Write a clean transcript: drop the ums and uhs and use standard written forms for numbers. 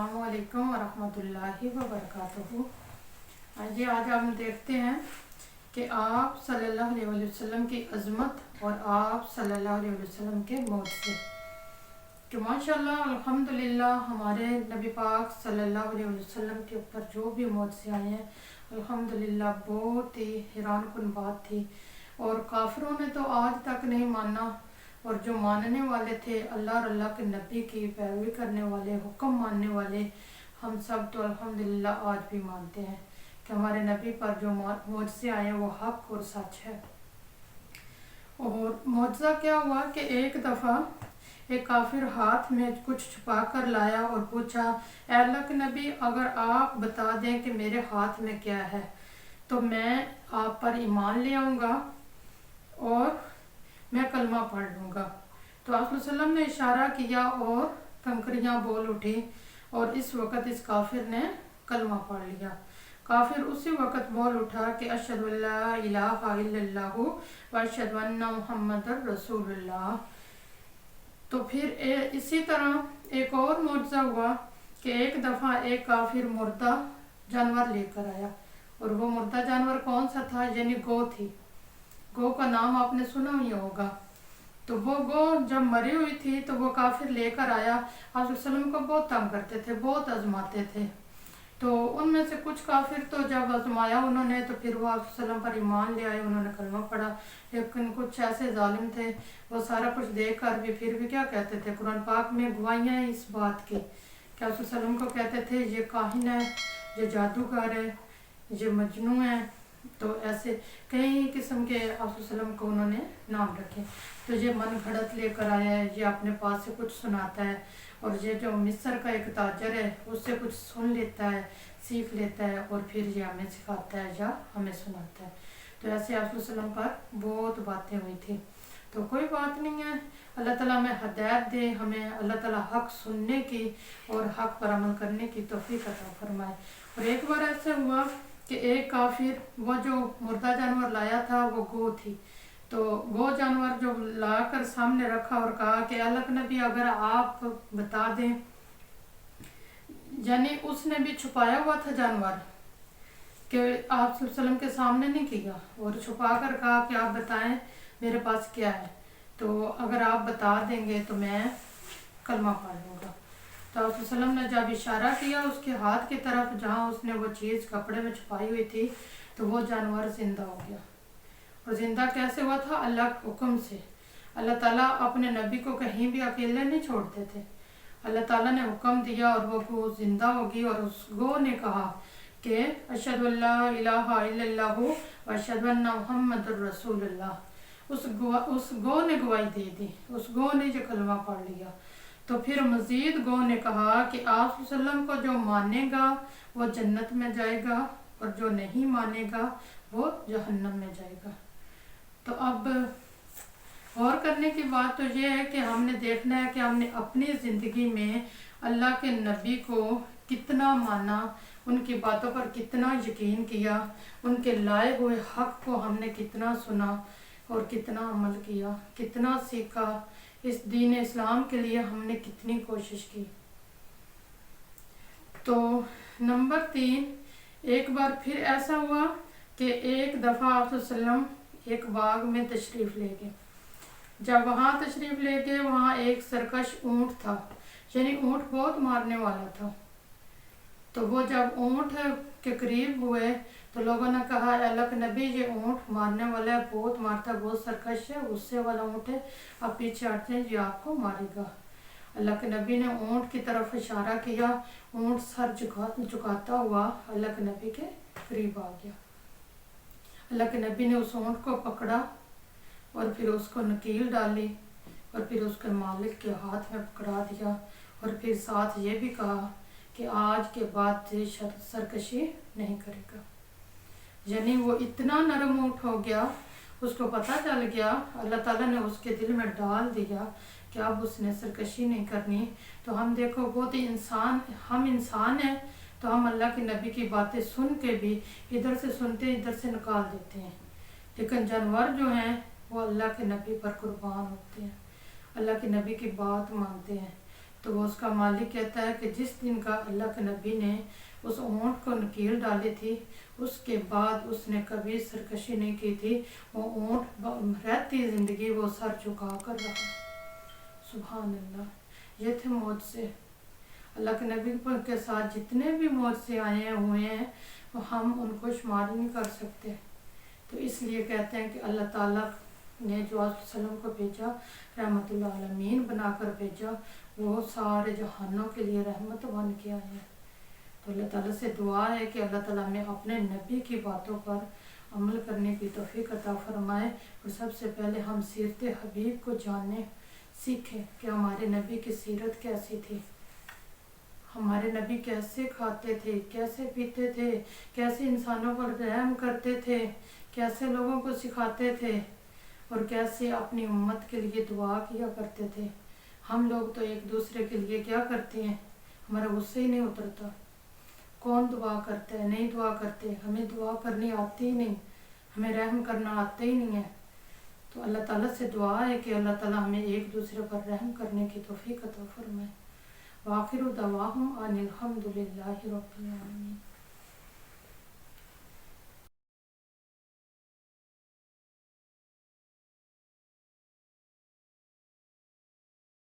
अस्सलामु अलैकुम वरहमतुल्लाहि वबरकातुहू। आज हम देखते हैं कि आप सल्लल्लाहु अलैहि वसल्लम की अज़मत और आप सल्लल्लाहु अलैहि वसल्लम के मौजज़े कि माशाल्लाह अल्हम्दुलिल्लाह हमारे नबी पाक सल्लल्लाहु अलैहि वसल्लम के ऊपर जो भी मौजज़े आए हैं अल्हम्दुलिल्लाह बहुत ही हैरानकुन बात थी। और काफिरों ने तो आज तक नहीं माना, और जो मानने वाले थे अल्लाह और अल्लाह के नबी की पैरवी करने वाले, हुक्म मानने वाले, हम सब तो अल्हम्दुलिल्लाह आज भी मानते हैं कि हमारे नबी पर जो मौजज़े आए हैं वो हक और सच है। और मौजज़ा क्या हुआ कि एक दफ़ा एक काफिर हाथ में कुछ छुपा कर लाया और पूछा, ऐ अल्लाह के नबी अगर आप बता दें कि मेरे हाथ में क्या है तो मैं आप पर ईमान ले आऊँगा और मैं कलमा पढ़ लूँगा। तो आप वसल्लम ने इशारा किया और कंकरियाँ बोल उठी और इस वक़्त इस काफिर ने कलमा पढ़ लिया। काफिर उसी वक़्त बोल उठा कि अशहदु अल्ला इलाहा इल्लल्लाहु व अशहदु अन्ना मुहम्मदर रसूलुल्लाह। तो फिर इसी तरह एक और मौजज़ा हुआ कि एक दफ़ा एक काफिर मुर्दा जानवर लेकर आया, और वो मुर्दा जानवर कौन सा था, यानी गौ थी। गौ का नाम आपने सुना ही होगा। तो वो गौ जब मरी हुई थी तो वो काफिर लेकर आया, आप वसल्लम को बहुत तंग करते थे, बहुत आजमाते थे। तो उनमें से कुछ काफिर तो जब आजमाया उन्होंने तो फिर वो आप वसल्लम पर ईमान ले आए, उन्होंने कलमा पढ़ा। लेकिन कुछ ऐसे जालिम थे वो सारा कुछ देख कर भी फिर भी क्या कहते थे, कुरान पाक में गवाहियाँ हैं इस बात की कि आप वसल्लम को कहते थे ये काहिन है, ये जादूगर है, ये मजनू है। तो ऐसे कई किस्म के आप वसल्लम को उन्होंने नाम रखे। तो ये मन घड़त लेकर आया है, ये अपने पास से कुछ सुनाता है, और ये जो मिस्र का एक ताजर है उससे कुछ सुन लेता है, सीख लेता है और फिर ये हमें सिखाता है या हमें सुनाता है। तो ऐसे आप वसल्लम पर बहुत बातें हुई थी। तो कोई बात नहीं है, अल्लाह ताला हमें हिदायत दे, हमें अल्लाह ताला हक सुनने की और हक पर अमल करने की तौफीक अता फरमाए। और एक बार ऐसे हुआ कि एक काफिर वो जो मुर्दा जानवर लाया था वो गौ थी। तो गौ जानवर जो लाकर सामने रखा और कहा कि अल्लाह के नबी अगर आप बता दें, यानी उसने भी छुपाया हुआ था जानवर कि आप वसल्लम के सामने नहीं किया, और छुपा कर कहा कि आप बताएं मेरे पास क्या है, तो अगर आप बता देंगे तो मैं कलमा पढ़ लूँगा। तो आप वसल्लम ने जब इशारा किया उसके हाथ की तरफ जहाँ उसने वो चीज़ कपड़े में छुपाई हुई थी, तो वो जानवर जिंदा हो गया। और ज़िंदा कैसे हुआ था? अल्लाह के हुक्म से। अल्लाह ताला अपने नबी को कहीं भी अकेले नहीं छोड़ते थे। अल्लाह ताला ने हुक्म दिया और वो गौ जिंदा होगी। और उस गौ ने कहा कि अशहदु अल्ला इलाहा इल्लल्लाहु व अशहदु अन्ना मुहम्मदुर रसूलुल्लाह। उस गौ ने गवाही दे दी, उस गौ ने जो कलमा पढ़ लिया। तो फिर मज़ीद गौ ने कहा कि आप वसल्लम को जो मानेगा वो जन्नत में जाएगा और जो नहीं मानेगा वो जहन्नम में जाएगा। तो अब गौर करने की बात तो ये है कि हमने देखना है कि हमने अपनी ज़िंदगी में अल्लाह के नबी को कितना माना, उनकी बातों पर कितना यकीन किया, उनके लाए हुए हक़ को हमने कितना सुना और कितना अमल किया, कितना सीखा, इस दीन इस्लाम के लिए हमने कितनी कोशिश की। तो नंबर 3, एक बार फिर ऐसा हुआ कि एक दफ़ा आप वसल्लम एक बाग में तशरीफ़ ले गए। जब वहाँ तशरीफ़ ले गए वहाँ एक सरकश ऊँट था, यानी ऊँट बहुत मारने वाला था। तो वो जब ऊँट के करीब हुए तो लोगों ने कहा, अल्लाह के नबी ये ऊँट मारने वाला है, बहुत मारता है, बहुत सरकश है, उससे वाला ऊँट है, आप पीछे हटते हैं, ये आपको मारेगा। अल्लाह के नबी ने ऊँट की तरफ इशारा किया, ऊँट सर झुकाता हुआ अल्लाह के नबी के करीब आ गया। अल्लाह के नबी ने उस ऊँट को पकड़ा और फिर उसको नकील डाली और फिर उसके मालिक के हाथ में पकड़ा दिया, और फिर साथ ये भी कहा कि आज के बाद से सरकशी नहीं करेगा। यानी वो इतना नरम ऊँट हो गया, उसको पता चल गया, अल्लाह ताला ने उसके दिल में डाल दिया कि अब उसने सरकशी नहीं करनी। तो हम देखो बहुत ही हम इंसान हैं, तो हम अल्लाह के नबी की बातें सुन के भी इधर से सुनते इधर से निकाल देते हैं। लेकिन जानवर जो हैं वो अल्लाह के नबी पर कुर्बान होते हैं, अल्लाह के नबी की बात मानते हैं। تو وہ اس کا مالک کہتا ہے کہ جس دن کا اللہ کے نبی نے اس اونٹ کو نکیل ڈالی تھی اس کے بعد اس نے کبھی سرکشی نہیں کی تھی، وہ اونٹ رہتی زندگی وہ سر جھکا کر رہا۔ سبحان اللہ، یہ تھے معجزے اللہ کے نبی کے ساتھ۔ جتنے بھی معجزے آئے ہوئے ہیں وہ ہم ان کو شمار نہیں کر سکتے۔ تو اس لیے کہتے ہیں کہ اللہ تعالیٰ نے جو آپ وسلم کو بھیجا، رحمت اللہ عالمین بنا کر بھیجا، وہ سارے جہانوں کے لیے رحمت بن کے آئے ہیں۔ تو اللہ تعالیٰ سے دعا ہے کہ اللہ تعالیٰ ہمیں اپنے نبی کی باتوں پر عمل کرنے کی توفیق عطا فرمائے، اور سب سے پہلے ہم سیرت حبیب کو جانیں، سیکھیں کہ ہمارے نبی کی سیرت کیسی تھی، ہمارے نبی کیسے کھاتے تھے، کیسے پیتے تھے، کیسے انسانوں پر رحم کرتے تھے، کیسے لوگوں کو سکھاتے تھے، اور کیسے اپنی امت کے لیے دعا کیا کرتے تھے۔ ہم لوگ تو ایک دوسرے کے لیے کیا کرتے ہیں، ہمارا غصہ ہی نہیں اترتا۔ کون دعا کرتا ہے؟ نہیں دعا کرتے، ہمیں دعا کرنی آتی ہی نہیں، ہمیں رحم کرنا آتا ہی نہیں ہے۔ تو اللہ تعالیٰ سے دعا ہے کہ اللہ تعالیٰ ہمیں ایک دوسرے پر رحم کرنے کی توفیق عطا فرمائے۔ وآخر دعواہم ان الحمد للہ رب العالمین۔